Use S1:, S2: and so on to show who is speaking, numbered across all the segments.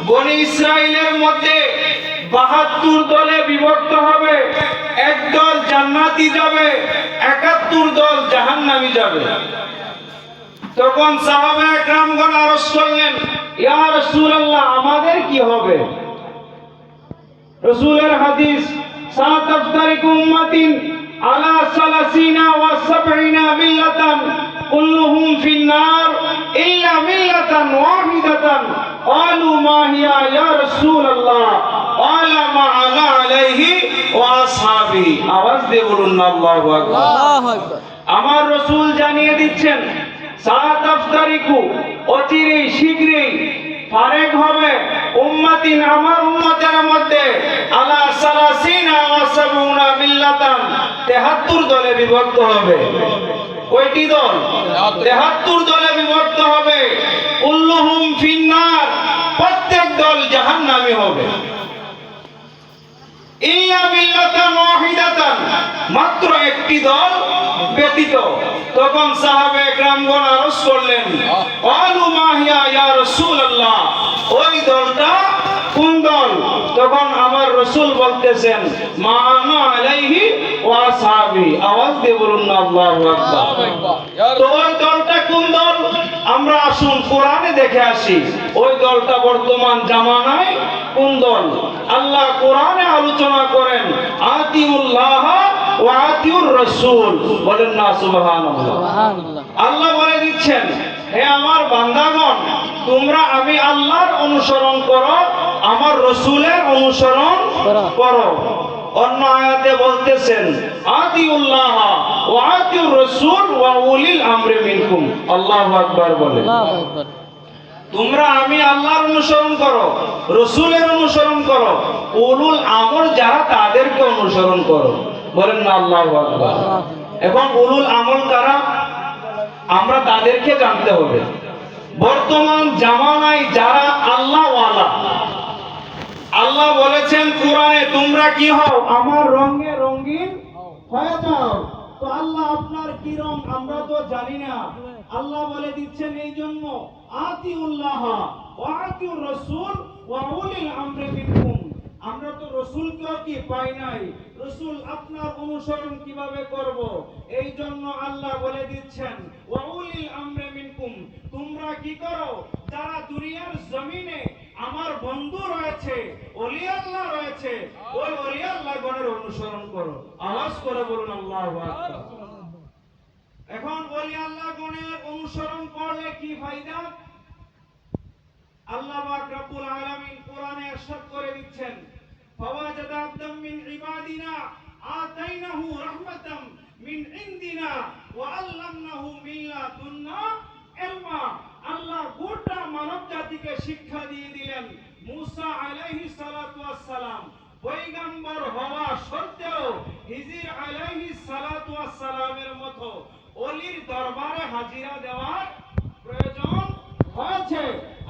S1: বনি ইসরাইলের মধ্যে ৭২ দলে বিভক্ত হবে। এক দল জান্নাতি যাবে, ৭১ দল জাহান্নামী যাবে। তখন সাহাবায়ে কেরামগণ আরজ করলেন, ইয়া রাসূলুল্লাহ, আমাদের কি হবে? রাসূলের হাদিস, সাতাফতারিকু উম্মাতিন আলা সালাসিনা ওয়া সাবঈনা মিল্লাতান কুল্লুহুম ফিন-নার ইল্লা মিল্লাতান ওয়াহিদাতান। ক্বালু মা হিয়া ইয়া রাসূলুল্লাহ? ক্বালা মা আনা আলাইহি ওয়া আসহাবি। আওয়াজ দিয়ে বলুন না আল্লাহু আকবার। আল্লাহু আকবার। আমার রাসূল জানিয়ে দিচ্ছেন, সাতাফতারিকু, অচিরেই শীঘ্রই ফারেক হবে উম্মাতিন, আমার উম্মতের মধ্যে আলা সালাসিনা ওয়া সাবউনা মিল্লাতান, ৭৩ দলে বিভক্ত হবে। কয়টি দল? ৭৩ দলে বিভক্ত হবে। কুল্লুহুম ফিন-নার, প্রত্যেক দল জাহান্নামী হবে। ইল্লা মিল্লাতান ওয়াহিদাতান, মাত্র একটি দল ব্যতীত। তখন সাহাবায়ে কেরামগণ আরজ করলেন, ক্বালু মা হিয়া ইয়া রাসূলুল্লাহ? ওই দলটা কোন দল? তখন আমার রাসূল বলতেছেন, মা আনা আলাইহি ওয়া আসহাবি। আওয়াজ দিয়ে বলুন না আল্লাহু আকবার। তো ওই দলটা কোন দল? আমরা আসুন কোরআনে দেখে আসি, ওই দলটা বর্তমান জামানায় কোন দল। আল্লাহ কোরআনে আলোচনা করেন, আতিউল্লাহ ওয়া আতিউর রাসূল। বলেন না সুবহানাল্লাহ। আল্লাহ বলে দিচ্ছেন, হে আমার বান্দাগণ, তোমরা আমি আল্লাহর অনুসরণ করো, আমার রাসূলের অনুসরণ করো। অন্য আয়াতে বলতেছেন, আতিউল্লাহ ওয়া আতিউর রাসূল ওয়া উলিল আমরি মিনকুম। আল্লাহু আকবার বলে। তোমরা আমি আল্লাহর অনুসরণ করো, রাসূলের অনুসরণ করো, উলুল আমর যারা তাদেরকে অনুসরণ করো। বলেন না আল্লাহু আকবার। এখন উলুল আমল কারা? আমরা তাদেরকে জানতে হবে। বর্তমান জামানায় যারা আল্লাহ ওয়ালা, আল্লাহ বলেছেন কোরআনে, তোমরা কি হও? আমার রঙে রঙিন হয়ে যাও। তো আল্লাহ আপনার কি রং আমরা তো জানি না। আল্লাহ বলে দিচ্ছেন এই জন্য, আতিউল্লাহ ওয়া আতিউর রাসূল ওয়া উলিল আমরি মিনকুম। আমরা তো রাসূলকেও কি পাই নাই, রাসূল আপনার অনুসরণ কিভাবে করব? এই জন্য আল্লাহ বলে দিচ্ছেন, ওয়া উলিল আমরি মিনকুম। তোমরা কি করো? যারা দুনিয়ার জমিনে আমার বন্ধু রয়েছে, ওলি আল্লাহ রয়েছে, ওই ওলি আল্লাহ গণের অনুসরণ করো। আওয়াজ করে বলুন আল্লাহু আকবার। এখন ওলি আল্লাহ গণের অনুসরণ করলে কি ফায়দা? আল্লাহ পাক রব্বুল আলামিন কোরআনে ইরশাদ করে দিচ্ছেন, ফাওয়াজাদা আবদাম মিন ইবাদিনা আতাইনাহু রাহমাতাম মিন ইনদিনা ওয়া আল্লামনাহু মিন লাদুন্না ইলমা। আল্লাহ গোটা মানব জাতিকে শিক্ষা দিয়ে দিলেন। মুসা আলাইহিস সালাতু ওয়াস সালাম পয়গম্বর হওয়া সত্ত্বেও হিজর আলাইহিস সালাতু ওয়াস সালামের মতো ওলির দরবারে হাজিরা দেওয়ার প্রয়োজন হয়েছে।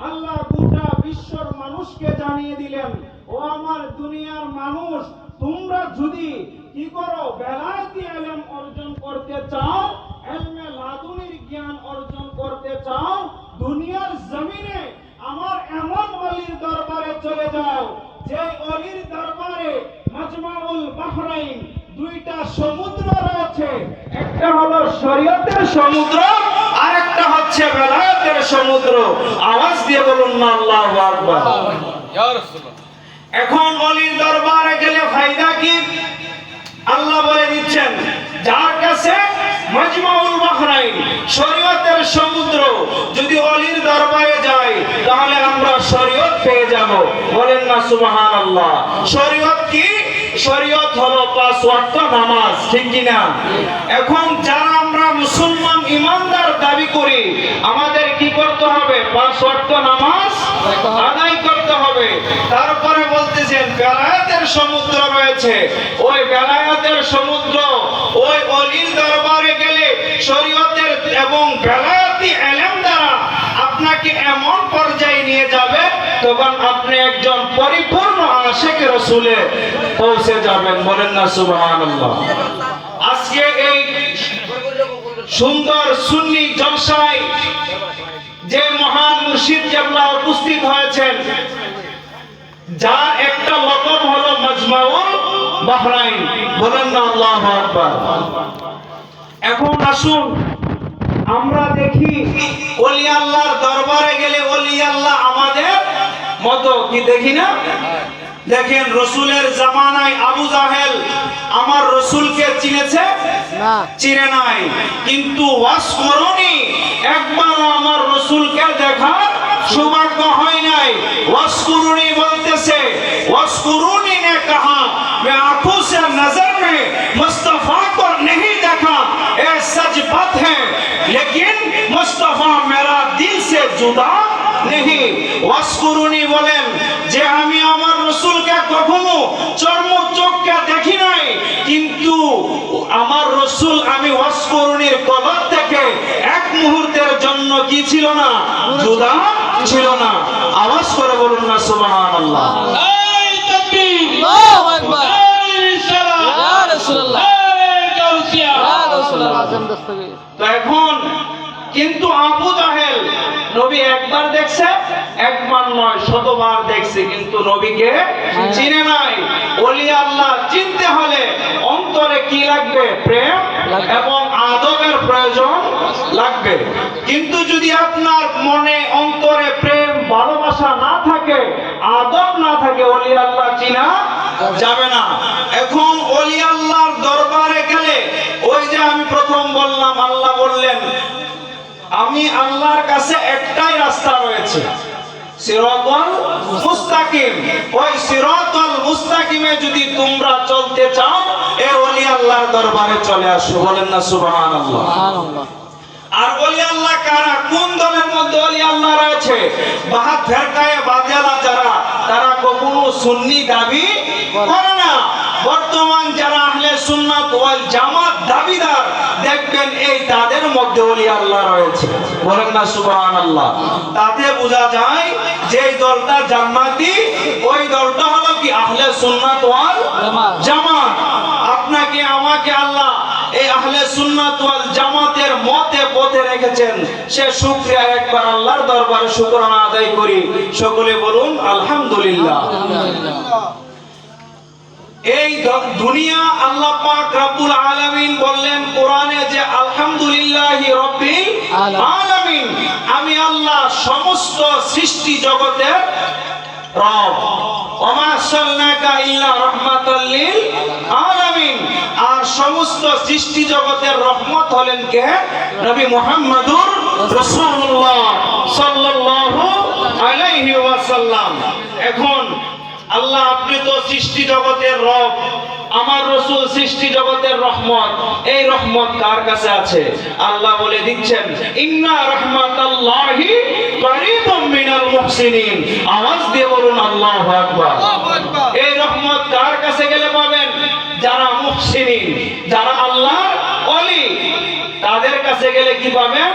S1: আল্লাহ গোটা বিশ্বর মানুষকে জানিয়ে দিলেন, ও আমার দুনিয়ার মানুষ, তোমরা যদি কি করো? বেলায়েতি ইলম অর্জন করতে চাও, ইলমে লাদুনির জ্ঞান অর্জন করতে চাও, দুনিয়ার জমিনে আমার এমন ওলির দরবারে চলে যাও, যে ওলির দরবারে মাজমাউল বাহরাইন, দুইটা সমুদ্র রয়েছে। একটা হলো শরীয়তের সমুদ্র, আর একটা হচ্ছে বেলায়েতের সমুদ্র। আওয়াজ দিয়ে বলুন না আল্লাহু আকবার। ইয়া রাসূলুল্লাহ। এখন ওলির দরবারে গেলে ফায়দা কি? আল্লাহ বলে দিচ্ছেন, যার কাছে মাজমাউল বাহরাইন, শরীয়তের সমুদ্র, যদি ওলির দরবারে যাই তাহলে আমরা শরীয়ত পেয়ে যাব। বলেন না সুবহানাল্লাহ। শরীয়ত কি? শরীয়ত হলো ৫ ওয়াক্ত নামাজ, ঠিক কি না? এখন যারা আমরা মুসলমান ইমানদার দাবি করি, আমাদের কি করতে হবে? ৫ ওয়াক্ত নামাজ আদায় করতে হবে। তারপরে বলতেছেন বেলায়েতের সমুদ্র রয়েছে, ওই বেলায়েতের সমুদ্র, ওই ওলির দরবারে গেলে শরীয়তের এবং বেলায়েতি ইলম দ্বারা আপনাকে এমন পর্যায়ে নিয়ে যাবে, তখন আপনি একজন পরিপূর্ণ আশিক রাসূলে পৌঁছে যাবেন। বলেন না সুবহানাল্লাহ। আজকে এই সুন্দর সুন্নি জলসায় যে মহান মুর্শিদ কেবলা উপস্থিত হয়েছেন, যার একটা লকব হলো মাজমাউল বাহরাইন। বলেন না আল্লাহু আকবার। এখন আসুন আমরা দেখি ওলি আল্লাহর দরবারে গেলে ওলি আল্লাহ আমাদের মতো কি দেখি না? দেখেন রসুলের জামানায় আবু জাহেল আমার রসুলকে চিনেছে না, চিনে নাই, কিন্তু ওয়াজ করনি একবার আমার রসুলকে দেখার সৌভাগ্য হয় নাই। ওয়াজ করনি বলতেছে, ওয়াজ করনি ने कहा मैं आंखों से नजर में मुस्तफा को नहीं देखा, ये सच बात है, लेकिन मुस्तफा मेरा दिल से जुदा नहीं। ওয়াজ করনি বলেন যে আমি আমার রসুলকে কখনো চর্ম চোখকে দেখি নাই, কিন্তু আমার রসুল আমি ওয়াজ করনির কবর থেকে এক মুহূর্তের জন্য কি ছিল না? জুদা ছিল না। আওয়াজ করে বলুন না সুবহানাল্লাহ। এই তাকবীর, আল্লাহু আকবার, এই সালাত ইয়া রাসূলুল্লাহ, এই গাউসিয়া ইয়া রাসূলুল্লাহ। তো এখন কিন্তু আবু জাহেল নবী একবার দেখছে, একবার নয় শতবার দেখছে, কিন্তু নবীকে চিনে নাই। ওলি আল্লাহ চিনতে হলে অন্তরে কি লাগবে? প্রেম এবং আদবের প্রয়োজন লাগবে। কিন্তু যদি আপনার মনে অন্তরে প্রেম ভালোবাসা না থাকে, আদব না থাকে, ওলি আল্লাহ চিনা যাবে না। এখন ওলি আল্লাহর দরবারে গেলে ওই যে আমি প্রথম বললাম, আল্লাহ বললেন আমি আল্লাহর কাছে একটাই রাস্তা রয়েছে, সিরাতাল মুস্তাকিম। ওই সিরাতাল মুস্তাকিমে যদি তোমরা চলতে চাও, এই ওলি আল্লাহর দরবারে চলে আসো। বলেন না সুবহানাল্লাহ। সুবহানাল্লাহ। আর ওলি আল্লাহ কারা? কোন দলের মধ্যে ওলি আল্লাহ রয়েছে? বাহাত ফেরকায়ে বাতিলা যারা, তারা কখনো সুন্নি দাবি করে না। বর্তমান যারা আহলে সুন্নাত ওয়াল জামাত দাবিদার, দেখবেন এই তাদের মধ্যে ওলি আল্লাহ রয়েছে। বলেন না সুবহানাল্লাহ। তাতে বোঝা যায় যে দলটা জান্নাতি, ওই দলটা হলো কি? আহলে সুন্নাত ওয়াল জামাত। আপনাকে আমাকে আল্লাহ এই আহলে সুন্নাত ওয়াল জামাতের মতে পথে রেখেছেন, সে শুকরিয়া একবার আল্লাহর দরবারে শুকরানা আদায় করি। সকলে বলুন আলহামদুলিল্লাহ। এই দুনিয়া আল্লাহ পাক রব্বুল আলামিন বললেন কোরআনে যে আলহামদুলিল্লাহি রাব্বিল আলামিন, আমি আল্লাহ সমস্ত সৃষ্টি জগতের রব। ওমা আরসালনাকা ইল্লা রাহমাতাল লিল আলামিন। আর সমস্ত সৃষ্টি জগতের রহমত হলেন কে? নবী মুহাম্মদুর রাসূলুল্লাহ সাল্লাল্লাহু আলাইহি ওয়াসাল্লাম। এখন আল্লাহ আপনি তো সৃষ্টি জগতের রব, আমার রাসূল সৃষ্টি জগতের রহমত। এই রহমত কার কাছে আছে? আল্লাহ বলে দিচ্ছেন ইন্না রাহমাতাল্লাহি কারীবুম মিনাল মুহসিনিন। আওয়াজ দিয়ে বলুন আল্লাহু আকবার। এই রহমত কার কাছে গেলে পাবেন? যারা মুহসিনিন, যারা আল্লাহর ওলি, তাদের কাছে গেলে কি পাবেন?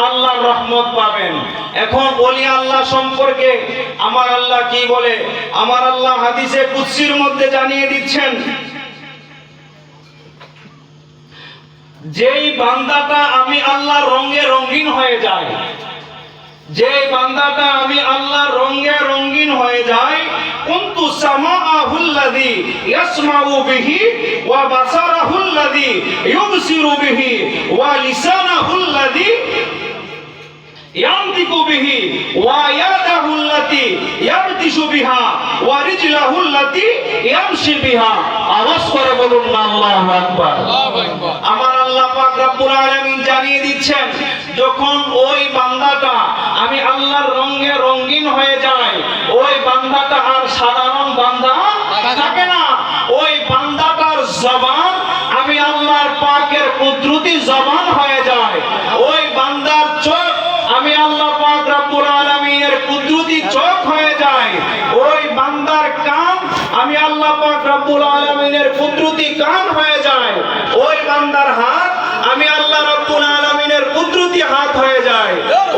S1: আল্লাহর রহমত পাবেন। এখন ওলি আল্লাহ সম্পর্কে আমার আল্লাহ কি বলে? আমার আল্লাহ হাদিসে কুদসির মধ্যে জানিয়ে দিচ্ছেন, যেই বান্দাটা আমি আল্লাহর রঙে রঙিন হয়ে যায়, যে বান্দাটা আমি আল্লাহর রঙে রঙিন হয়ে যায়, কুনতু সামাআহুল্লাযী ইয়াসমাউ বিহি ওয়া বাসারাহুল্লাযী ইউবসিরু বিহি ওয়া লিসানাহুল্লাযী ইয়ানতিকু বিহি ওয়া ইয়াদাহুল্লাতী ইয়াবতিশু বিহা ওয়া রিজলাহুল্লাতী ইয়ামশি বিহা। আওয়াজ করে বলুন না আল্লাহু আকবার। আমার আল্লাহ পাক রব্বুল আলামিন জানিয়ে দিচ্ছেন, যখন ওই বান্দাটা আমি আল্লাহর রঙে রঙিন হয়ে যায়, ওই বান্দাটা আর সাধারণ বান্দা থাকে না। ওই বান্দাটার জবান আমি আল্লাহর পাকের কুদরতি জবান হয়ে যায়। ওই বান্দার চোখ আমি আল্লাহ পাক রব্বুল আলামিনের কুদরতি চোখ হয়ে যায়। ওই বান্দার কান আমি আল্লাহ পাক রব্বুল আলামিনের কুদরতি কান হয়ে যায়। ওই বান্দার হাত আমি আল্লাহ রব্বুল আলামিনের কুদরতি হাত হয়ে যায়।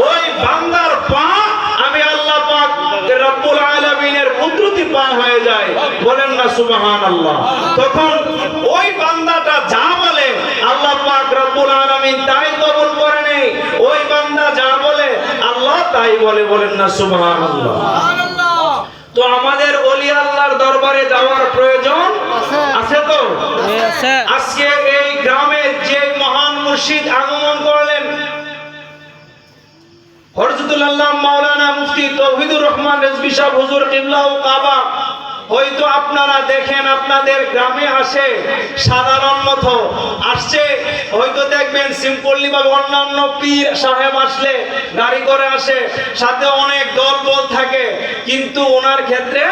S1: ওই বান্দার পা আমি আল্লাহ পাক রব্বুল আলামিনের কুদরতি পা হয়ে যায়। বলেন না সুবহানাল্লাহ। তখন ওই বান্দাটা যা বলে আল্লাহ পাক রব্বুল আলামিন তাই কবুল করে নেই। ওই বান্দা যা বলে আল্লাহ তাই বলে। বলেন না সুবহানাল্লাহ। তো আমাদের ওলি আল্লাহর দরবারে যাওয়ার প্রয়োজন আছে তো? আজকে এই গ্রামে যে মহান মুর্শিদ আগমন করলেন, হযরতুল আল্লাহ মাওলানা মুফতি তৌহিদুর রহমান রিজভী সাহেব হুজুর কিবলা ও কাবা, হয়তো আপনারা দেখেন আপনাদের গ্রামে আসে সাধারণ মতো আসছে, হয়তো দেখবেন সিম্পলি বা অন্যান্য পীর সাহেব আসলে গাড়ি করে আসে, সাথে অনেক দল বল থাকে, কিন্তু ওনার ক্ষেত্রে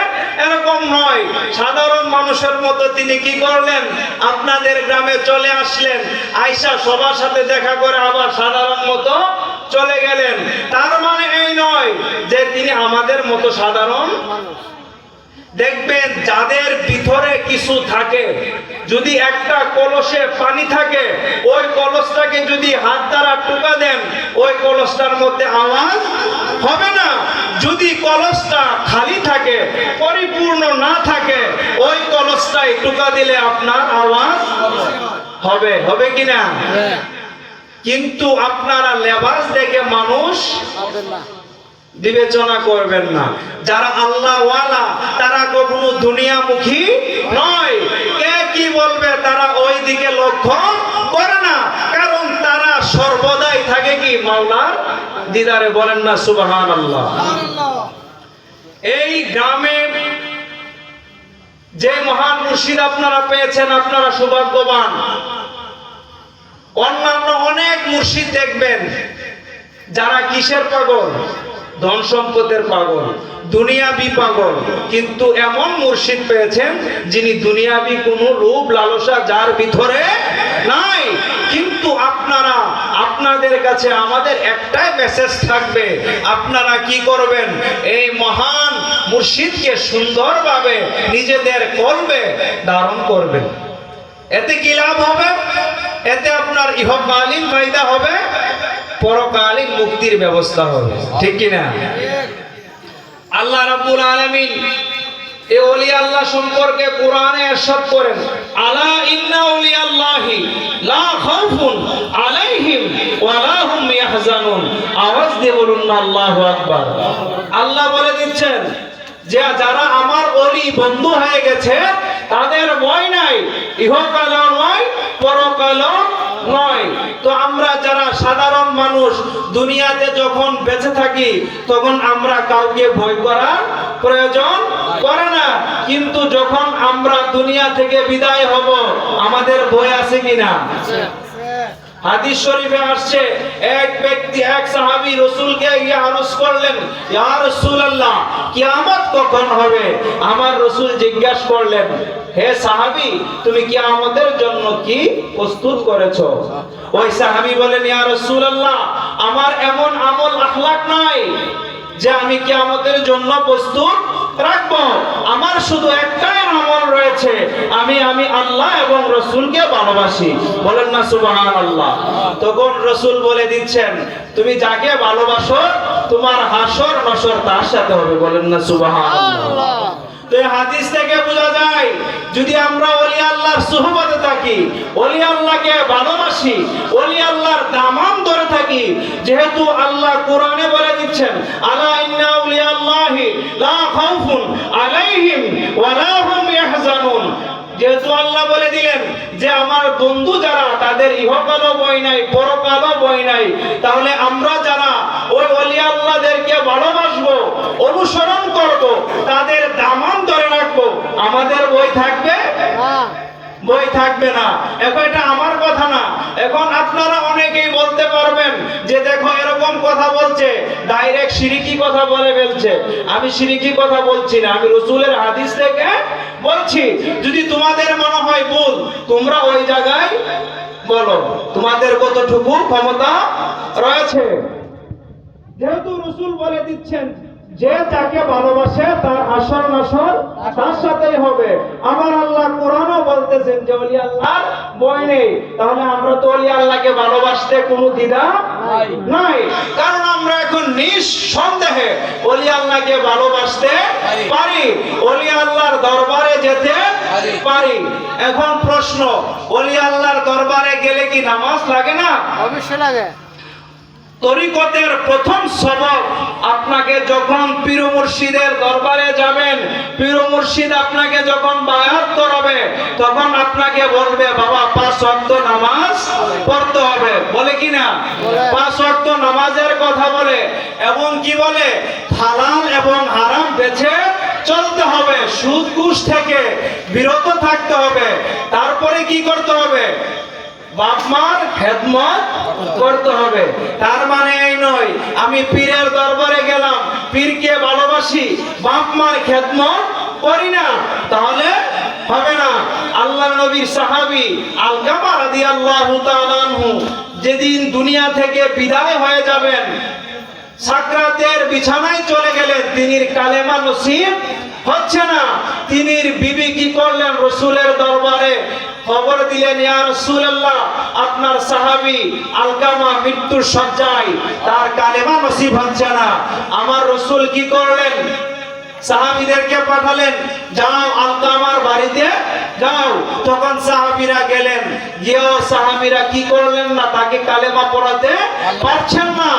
S1: এরকম নয়। সাধারণ মানুষের মতো তিনি কি করলেন, আপনাদের গ্রামে চলে আসলেন, আয়সা সবার সাথে দেখা করে আবার সাধারণ মতো চলে গেলেন। তার মানে এই নয় যে তিনি আমাদের মতো সাধারণ। দেখবেন যাদের ভিতরে কিছু থাকে, যদি একটা কলসে পানি থাকে, ওই কলসটাকে যদি হাত দ্বারা টোকা দেন, ওই কলসটার মধ্যে আওয়াজ হবে না। যদি কলসটা খালি থাকে, পরিপূর্ণ না থাকে, ওই কলসটাই টোকা দিলে আপনার আওয়াজ হবে, হবে কিনা? কিন্তু আপনারা লেবাস দেখে মানুষ বিবেচনা করবেন না। যারা আল্লাহ ওয়ালা তারা কখনো দুনিয়ামুখী নয়। কে কি বলবে তারা ওই দিকে লক্ষ্য করে না, কারণ তারা সর্বদাই থাকে কি মাওলার দিদারে। বলেন না সুবহানাল্লাহ। এই গ্রামে যে মহান মুর্শিদ আপনারা পেয়েছেন, আপনারা সৌভাগ্যবান। অন্যান্য অনেক মুর্শিদ দেখবেন যারা কিসের পাগল, ধন সম্পদের পাগল, দুনিয়াবি পাগল, কিন্তু এমন মুর্শিদ পেয়েছেন যিনি দুনিয়াবি কোনো রূপ লালসা যার ভিতরে নাই। কিন্তু আপনারা, আপনাদের কাছে আমাদের একটাই মেসেজ থাকবে, আপনারা কি করবেন, এই মহান মুর্শিদকে সুন্দরভাবে নিজেদের কলবে ধারণ করবেন। এতে কি লাভ হবে? এতে আপনার ইহকালীন ফায়দা হবে, পরকালীন মুক্তির ব্যবস্থা হবে, ঠিক কি না? আল্লাহ রাব্বুল আলামিন এই ওলি আল্লাহ সম্পর্কে কোরআনে ইরশাদ করেন, আলা ইন্না আউলিয়াল্লাহি লা খাউফুন আলাইহিম ওয়া লা হুম ইয়াহজানুন। আওয়াজ দিয়ে বলুন না আল্লাহু আকবার। আল্লাহ বলে দিচ্ছেন যে যারা আমার ওলি বন্ধু হয়ে গেছে তাদের ভয় নাই, ইহকালও নয়, পরকালও নয়। তো আমরা যারা সাধারণ মানুষ দুনিয়াতে যখন বেঁচে থাকি তখন আমরা কাউকে ভয় করার প্রয়োজন করে না, কিন্তু যখন আমরা দুনিয়া থেকে বিদায় হব আমাদের ভয় আছে কিনা? হাদিস শরীফে আসছে, এক ব্যক্তি, এক সাহাবী রাসূলকে গিয়ে আরজ করলেন, ইয়া রাসূলুল্লাহ কিয়ামত কখন হবে? আমার রাসূল জিজ্ঞাসা করলেন, হে সাহাবী তুমি কিয়ামতের জন্য কি প্রস্তুত করেছো? ওই সাহাবী বলেন, ইয়া রাসূলুল্লাহ আমার এমন আমল আখলাক নাই যে আমি কিয়ামতের জন্য প্রস্তুত রাখবো। আমার শুধু একটাই আমল রয়েছে, আমি আল্লাহ এবং রাসূলকে ভালোবাসি। বলেন না সুবহানাল্লাহ। তখন রাসূল বলে দিচ্ছেন, তুমি যাকে ভালোবাসো তোমার হাসর নাসর তার সাথে হবে। বলেন না সুবহানাল্লাহ। তো এই হাদিস থেকে বোঝা যায় যদি আমরা ওলি আল্লাহর সুহবতে থাকি, ওলি আল্লাহকে ভালোবাসি, ওলি আল্লাহর দামান ধরে থাকি, যেহেতু আল্লাহ কোরআনে বলে দিচ্ছেন, আলা ইন্না আউলিয়াল্লাহি লা খাউফুন আলাইহিম ওয়া লা হুম ইয়াহজানুন। যেহেতু আল্লাহ বলে দিলেন যে আমার বন্ধু যারা তাদের ইহকালও ভয় নাই, পরকালও ভয় নাই, তাহলে আমরা যারা ওই ওলি আল্লাহদেরকে ভালোবাসবো, অনুসরণ করব, তাদের দামান ধরে রাখবো, আমাদের ভয় থাকবে? ভয় থাকবে না। এখন এটা আমার কথা না, এখন আপনারা অনেকেই বলতে পারবেন যে দেখো এরকম কথা বলছে, ডাইরেক্ট শিরকি কথা বলে ফেলছে। আমি শিরকি কথা বলছি না, আমি রাসূলের হাদিস থেকে বলছি। যদি তোমাদের মনে হয় ভুল, তোমরা ওই জায়গায় বলো তোমাদের কতটুকু ক্ষমতা রয়েছে। যেহেতু রাসূল বলে দিচ্ছেন যে যাকে ভালোবাসে তার হাসর নাসর তার সাথেই হবে। আমার আল্লাহ কোরআনও বলতেছেন যে ওলি আল্লাহর ভয় নেই, তাহলে আমরা তো ওলি আল্লাহকে ভালোবাসতে কোনো দ্বিধা নাই, কারণ আমরা এখন নিঃসন্দেহে ওলি আল্লাহকে ভালোবাসতে পারি, ওলি আল্লাহর দরবারে যেতে পারি। এখন প্রশ্ন, ওলি আল্লাহর দরবারে গেলে কি নামাজ লাগে না?
S2: অবশ্যই লাগে।
S1: তরিকতের প্রথম সবক, আপনাকে যখন পীর মুর্শিদের দরবারে যাবেন, পীর মুর্শিদ আপনাকে যখন বায়াত করাবে, তখন আপনাকে বলবে বাবা 5 ওয়াক্ত নামাজ পড়তে হবে, বলে কি না? 5 ওয়াক্ত নামাজের কথা বলে, এবং কি বলে হালাল এবং হারাম বেছে চলতে হবে, সুদ ঘুষ থেকে বিরত থাকতে হবে। তারপরে কি করতে হবে? বাপ মার খেদমত করতে হবে। তার মানে এই নয় আমি পীরের দরবারে গেলাম, পীরকে ভালোবাসি, বাপ মার খেদমত করি না, তাহলে হবে না। আল্লাহর নবীর সাহাবী আলকামা রাদিয়াল্লাহু তাআলা আনহু যেদিন দুনিয়া থেকে বিদায় হয়ে যাবেন, সাকরাতের বিছানায় চলে গেলেন, তিনির কালেমা নসিব হচ্ছে না। তিনির বিবি কি করলেন? রাসূলের দরবারে খবর দিলেন, ইয়া রাসূলুল্লাহ, আপনার সাহাবী আলকামা মৃত্যুর শয্যায়, তার কালেমা নসিব হচ্ছে না। আমার রাসূল কি করলেন? সাহাবীদেরকে পাঠালেন, যাও আলকামার বাড়িতে যাও। তখন সাহাবীরা গেলেন, গিয়েও সাহাবীরা কি করলেন না, তাকে কালেমা পড়াতে পারছেন না।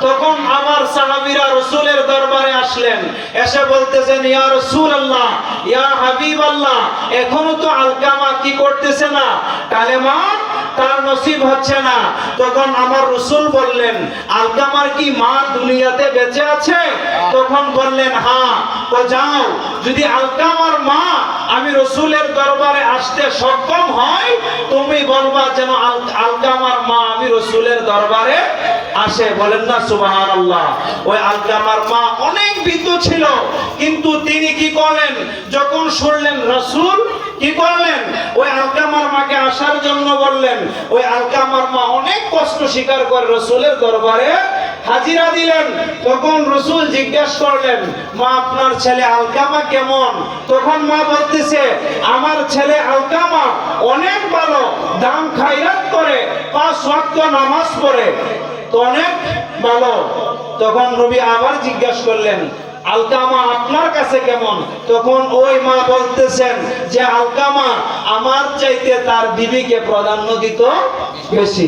S1: তখন আবার সাহাবীরা রাসূলের দরবারে আসলেন, এসে বলতেছেন, ইয়া রাসূলুল্লাহ, ইয়া হাবিবাল্লাহ, এখনো তো আলকামা কি করতেছে না, কালেমা তার নসিব হচ্ছে না। তখন আমার রাসূল বললেন, আলকামার কি মা দুনিয়াতে বেঁচে আছে? তখন বললেন, হ্যাঁ। তো যাও, যদি আলকামার মা আমি রাসূলের দরবারে আসতে সক্ষম হয়, তুমি বলবা যেন আলকামার মা আমি রাসূলের দরবারে আসে। বলেন না সুবহানাল্লাহ। ওই আলকামার মা অনেক ভীত ছিল, কিন্তু তিনি কি করলেন? যখন শুনলেন রাসূল কি করলেন, ওই আলকামার মাকে আসার জন্য বললেন। ওই আলকামার মা অনেক কষ্ট স্বীকার করে রাসূলের দরবারে হাজিরা দিলেন। তখন রাসূল জিজ্ঞাসা করলেন, মা আপনার ছেলে আলকামা কেমন? তখন মা বলতেছে, আমার ছেলে আলকামা অনেক ভালো, দাম খায়রাত করে, 5 ওয়াক্ত নামাজ পড়ে, তো অনেক ভালো। তখন নবী আবার জিজ্ঞাসা করলেন, আলকামা আপনার কাছে কেমন? তখন ওই মা বলতেছেন যে আলকামা আমার চাইতে তার বিবিকে প্রাধান্য দিত বেশি।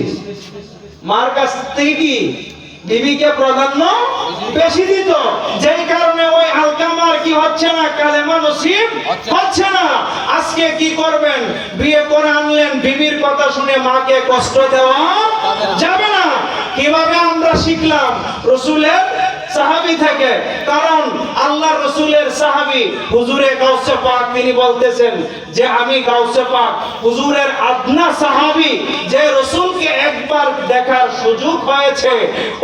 S1: মার কাছ থেকে কি বিবিকে প্রাধান্য বেশি দিত, যেই কারণে ওই আলকামার কি হচ্ছে না, কালেমা নসিব হচ্ছে না। আজকে কি করবেন? বিয়ে করে আনলেন, বিবির কথা শুনে মাকে কষ্ট দেওয়া যাবে না। কিভাবে আমরা শিখলাম? রাসূলের সাহাবী থেকে। কারণ আল্লাহ রাসূলের সাহাবী হুজুরে গাউসে পাক, তিনি বলতেছেন যে আমি গাউসে পাক হুজুরের আদনা সাহাবী, যে রাসূলকে একবার দেখার সুযোগ হয়েছে,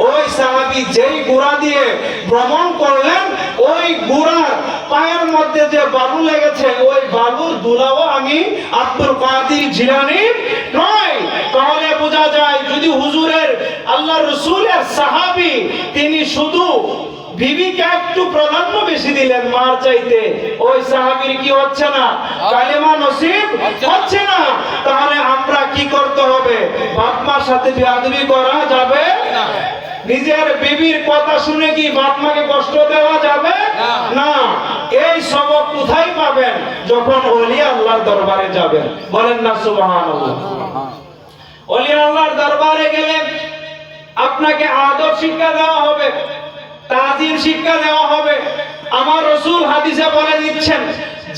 S1: ওই সাহাবী যেই গুড়া দিয়ে ভ্রমণ করলেন, ওই গুড়ার পায়ের মধ্যে যে বালু লেগেছে, ওই বালুর দুলাও আমি আব্দুল কাদের জিলানী নয়। তাহলে বোঝা যায় যদি হুজুরের আল্লাহ রাসূলের সাহাবী, তিনি শুধু বিবিকে একটু প্রাধান্য বেশি দিলেন মার চাইতে, ওই সাহাবীর কি হচ্ছে না, কালেমা নসিব হচ্ছে না। তাহলে আমরা কি করতে হবে? বাপ মার সাথে বেয়াদবি করা যাবে না। নিজের বিবির কথা শুনে কি বাপ মাকে কষ্ট দেওয়া যাবে না। এই সবক কোথায় পাবেন? যখন ওলি আল্লাহর দরবারে যাবেন। বলেন না সুবহানাল্লাহ। ওলি আল্লাহর দরবারে গেলে আপনাকে আদব শিক্ষা দেওয়া হবে, তাজিম শিক্ষা দেওয়া হবে। আমার রাসূল হাদিসে বলে দিচ্ছেন,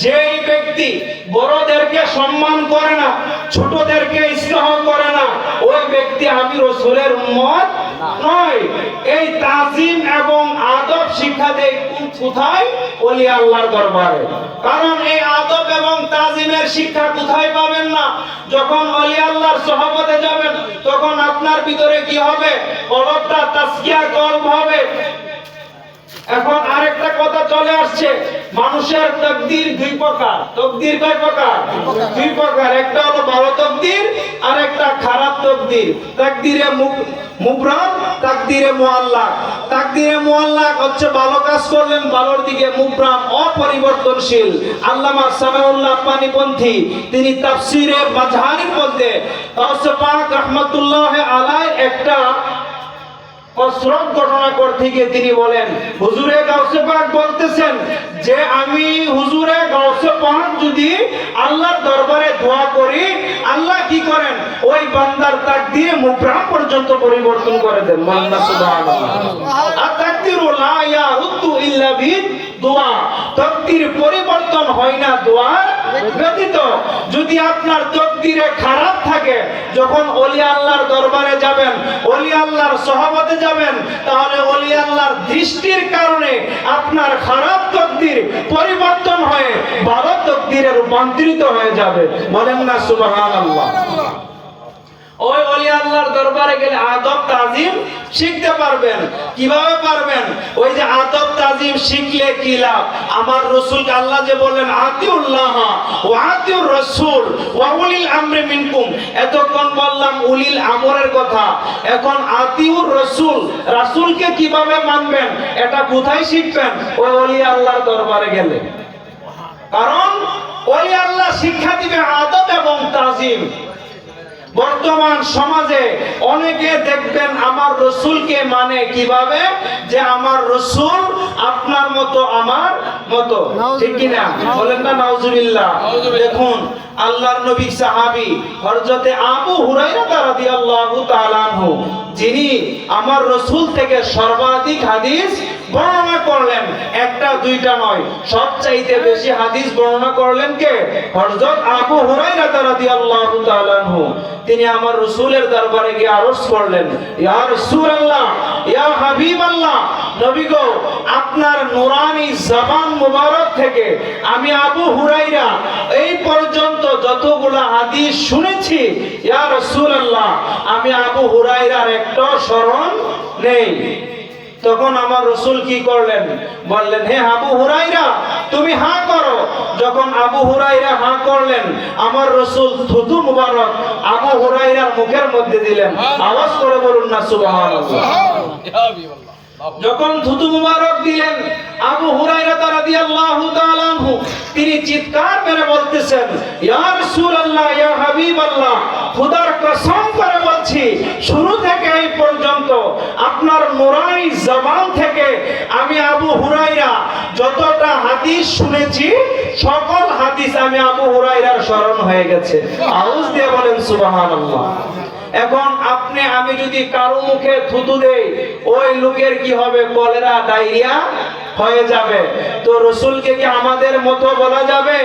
S1: যেই ব্যক্তি বড়দেরকে সম্মান করে না, ছোটদেরকে স্নেহ করে না, ওই ব্যক্তি আমি রাসূলের উম্মত নয়। এই তাজিম এবং আদব শিক্ষা দেয় কোথায়? ওলি আল্লাহর দরবারে। কারণ এই আদব এবং তাজিমের শিক্ষা কোথায় পাবেন না? যখন ওলি আল্লাহর সুহবতে যাবেন, তখন আপনার ভিতরে কি হবে? কলবটা তাসকিয়া কলব হবে। এখন আরেকটা কথা চলে আসছে, মানুষের তাকদীর 2 প্রকার। তাকদীর কয় প্রকার? 2 প্রকার। একটা হলো ভালো তাকদীর, আর একটা খারাপ তাকদীর। তাকদীরে মুবরাম, তাকদীরে মুআল্লাক। তাকদীরে মুআল্লাক হচ্ছে ভালো কাজ করলেন ভালোর দিকে, মুবরাম অপরিবর্তনশীল। আল্লামা সামিউল্লাহ পানিপন্থী তিনি তাফসীরে মাজহারির মধ্যে গাউসে পাক রাহমাতুল্লাহ আলাইহি একটা কসরত ঘটনা করতে গিয়ে তিনি বলেন, হুজুরে গাউসে পাক বলতেছেন যে আমি হুজুরে গাউসে পাক যদি আল্লাহর দরবারে দোয়া করি, আল্লাহ কি করেন, ওই বান্দার তাকদীর মুবরাম পর্যন্ত পরিবর্তন করে দেন। মান্না সুবহানাল্লাহ। আর তাকদীরু লা ইয়ারুদ্দু ইল্লা বিদুআ, তাকদীর পরিবর্তন হয় না দোয়া ব্যতীত। যদি আপনার তাকদীরে খারাপ থাকে, যখন ওলি আল্লাহর দরবারে যাবেন, ওলি আল্লাহর সহবতে যাবেন, তাহলে ওলি আল্লাহর দৃষ্টির কারণে আপনার খারাপ তাকদীর পরিবর্তন হয়ে ভালো তাকদীরে রূপান্তরিত হয়ে যাবে। বলেন না সুবহানাল্লাহ। ওই ওলি আল্লাহর দরবারে গেলে আদব তাজিম শিখতে পারবেন। কিভাবে পারবেন? ওই যে আদব তাজিম শিখলে কি লাভ? আমার রাসূলকে আল্লাহ যে বললেন আতিউল্লাহ ওয়া আতিউর রাসূল ওয়া উলিল আমরি মিনকুম, এতক্ষণ বললাম উলিল আমরের কথা, এখন আতিউর রাসূল, রাসূলকে কিভাবে মানবেন এটা কোথায় শিখবেন? ওই ওলি আল্লাহর দরবারে গেলে। কারণ ওলি আল্লাহ শিক্ষা দিবে আদব এবং তাজিম। বর্তমান সমাজে অনেকে দেখবেন আমার রাসূলকে মানে কিভাবে, যে আমার রাসূল আপনার মতো আমার মতো, ঠিক কি না? বলেন না নাউজুবিল্লাহ। দেখুন আল্লাহর নবী সাহাবী হযরতে আবু হুরায়রা রাদিয়াল্লাহু তাআলা আনহু, যিনি আমার রাসূল থেকে সর্বাধিক হাদিস বর্ণনা করলেন, একটা দুইটা নয়, সবচাইতে বেশি হাদিস বর্ণনা করলেন কে? হযরত আবু হুরায়রা রাদিয়াল্লাহু তাআলা আনহু। তিনি আমার রাসূলের দরবারে গিয়ে আরজ করলেন, ইয়া রাসূলুল্লাহ, ইয়া হাবিবাল্লাহ, নবী গো, আপনার নূরানি জবান মুবারক থেকে আমি আবু হুরায়রা এই পর্যন্ত যতগুলা হাদিস শুনেছি, ইয়া রাসূলুল্লাহ, আমি আবু হুরায়রার একটা স্মরণ নেই। তখন আমার রাসূল কি করলেন? বললেন, হে আবু হুরায়রা, তুমি হাঁ করো। যখন আবু হুরায়রা হাঁ করলেন, আমার রাসূল থুতু মুবারক আবু হুরায়রার মুখের মধ্যে দিলেন। আওয়াজ করে বলুন না সুবহানাল্লাহ। যখন থুতু মুবারক দিলেন, আবু হুরায়রা রাদিয়াল্লাহু তাআলা আনহু তিনি চিৎকার করে বলতেছেন, ইয়া রাসূলুল্লাহ, ইয়া হাবিবাল্লাহ, খোদার কসম করে বলছি, শুরু থেকে এই পর্যন্ত আপনার নূরানি জবান থেকে আমি আবু হুরায়রা যতটা হাদিস শুনেছি, সকল হাদিস আমি আবু হুরায়রার স্মরণ হয়ে গেছে। আওয়াজ দিয়ে বলেন সুবহানাল্লাহ। এখন আপনি আমি যদি কারো মুখে থুতু দেই, ওই লোকের কি হবে? কলেরা, ডায়রিয়া হয়ে যাবে। তো রাসূলকে কি আমাদের মতো বলা যাবে?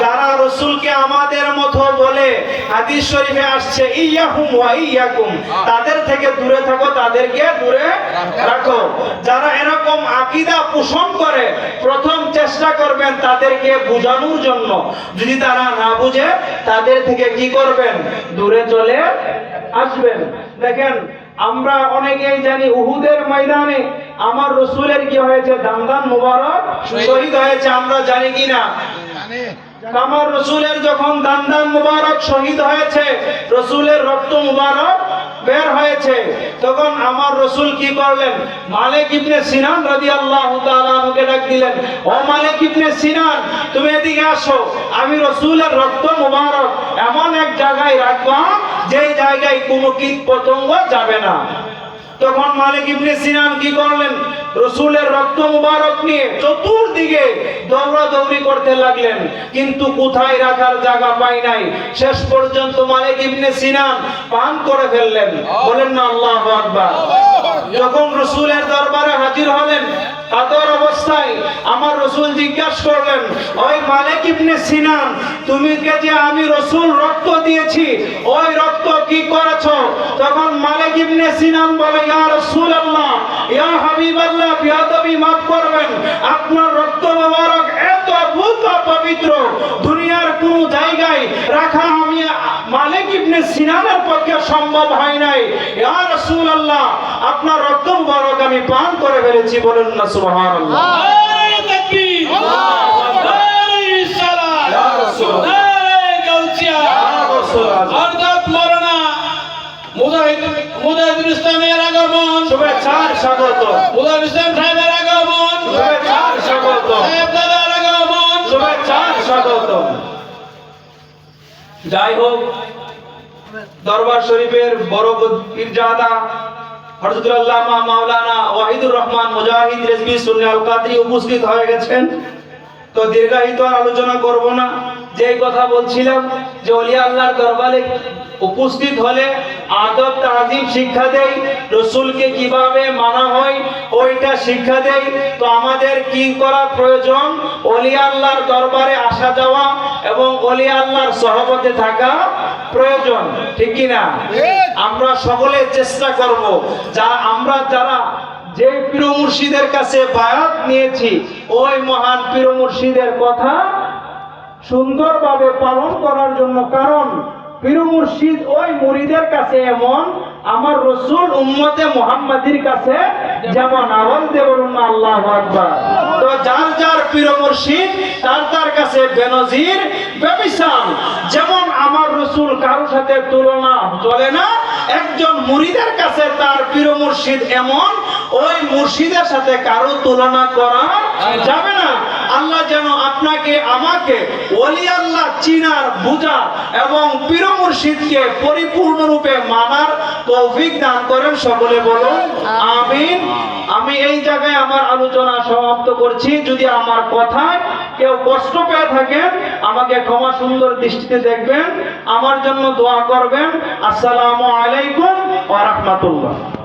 S1: যারা রাসূলকে আমাদের মতো বলে, হাদিস শরীফে আসছে ইয়াহুম ওয়া ইয়াকুম, তাদের থেকে দূরে থাকো, তাদেরকে দূরে রাখো। যারা এরকম আকীদা পোষণ করে, প্রথম চেষ্টা করবেন তাদেরকে বোঝানোর জন্য। যদি তারা না বুঝে, তাদের থেকে কি করবেন? দূরে চলে আসবেন। দেখেন আমরা অনেকেই জানি উহুদের ময়দানে আমার রাসূলের কি হয়েছে? দান্দান মুবারক শহীদ হয়েছে। আমরা জানি কি না? আমার রাসূলের যখন দান্দান মুবারক শহীদ হয়েছে, রাসূলের রক্ত মুবারক বের হয়েছে, তখন আমার রাসূল কি করলেন? মালিক ইবনে সিনান রাদিয়াল্লাহু তাআলা আনহুকে ডাক দিলেন, ও মালিক ইবনে সিনান, তুমি এদিকে আসো। আমি রাসূলের রক্ত মুবারক এমন এক জায়গায় রাখবা যে জায়গায় কোনো কীট পতঙ্গ যাবে না। তখন মালিক ইবনে সিনান কি করলেন? রাসূলের রক্ত মুবারক নিয়ে চতুর্দিকে দৌড়াদৌড়ি করতে লাগলেন, কিন্তু কোথায় রাখার জায়গা পাই নাই। শেষ পর্যন্ত মালিক ইবনে সিনান পান করে ফেললেন। বলেন না আল্লাহু আকবার। যখন রাসূলের দরবারে হাজির হলেন কাতর অবস্থায়, আমার রাসূল জিজ্ঞাসা করলেন, ওই মালিক ইবনে সিনান, তুমি কে যে আমি রাসূল রক্ত দিয়েছি, ওই রক্ত কি করেছো? তখন মালিক ইবনে সিনান বলে, ইয়া রাসূলুল্লাহ, ইয়া হাবিবাল্লাহ, বিয়াদবি মাফ করবেন, আপনার রক্ত মুবারক এত অদ্ভুত পবিত্র, দুনিয়ার কোন জায়গায় রাখা আমি মালিক ইবনে সিনানের পক্ষে সম্ভব হয় নাই। ইয়া রাসূলুল্লাহ, আপনার রক্ত মুবারক আমি পান করে ফেলেছি। বলেন না সুবহানাল্লাহ। নারে তাকবীর, আল্লাহু আকবার, নারে সালাত, ইয়া রাসূল, নারে গাউসিয়া, ইয়া রাসূল, হযরত মাওলানা মুজাহিদুল ইসলামের আগমন, শুভেচ্ছার স্বাগত। মুজাহিদুল ইসলাম সাহেবের আগমন, শুভেচ্ছার স্বাগত। সাহেব দাদার আগমন, শুভেচ্ছার স্বাগত। যাই হোক, দরবার শরীফের বড় পীরজাদা
S2: হযরত আল্লামা মাওলানা ওয়াহিদুর রহমান মুজাহিদ রিজভী সুন্নি আল কাদরি উপস্থিত হয়ে গেছেন। তো দীর্ঘায়িত আর আলোচনা করব না। যেই কথা বলছিলাম যে ওলিয়া আল্লাহর দরবারে উপস্থিত হলে আদব তাজিম শিক্ষা দেই, রাসূলকে কিভাবে মানা হয় ওইটা শিক্ষা দেই। তো আমাদের কি করা প্রয়োজন? ওলিয়া আল্লাহর দরবারে আসা যাওয়া এবং ওলিয়া আল্লাহর সহবতে থাকা প্রয়োজন, ঠিক কি না? আমরা সকলে চেষ্টা করব আমরা যারা যে পীর মুর্শিদের কাছে বায়াত নিয়েছি ওই মহান পীর মুর্শিদের কথা সুন্দরভাবে পালন করার জন্য। কারণ পীর মুর্শিদ ওই মুরিদের কাছে এমন, আমার রাসূল উম্মতে মুহাম্মাদির কাছে যেমন। আওয়াজ দিয়ে বলুন না আল্লাহু আকবার। তো যার যার পীর মুর্শিদ তার কাছে বেনজির বেমিসাল। যেমন আমার রাসূল কারোর সাথে তুলনা চলে না, একজন মুরিদের কাছে তার পীর মুর্শিদ এমন, ওই মুর্শিদের সাথে কারো তুলনা করা যাবে না। আল্লাহ যেন আপনাকে আমাকে ওলি আল্লাহ চিনার, বুঝার এবং পীর মুর্শিদকে পরিপূর্ণরূপে মানার তৌফিক দান করেন। সকলে বলুন আমিন। আমি এই জায়গায় আমার আলোচনা সমাপ্ত করছি। যদি আমার কথায় কেউ কষ্ট পেয়ে থাকেন আমাকে ক্ষমা সুন্দর দৃষ্টিতে দেখবেন, আমার জন্য দোয়া করবেন। আসসালামু আলাইকুম ওয়া রাহমাতুল্লাহ।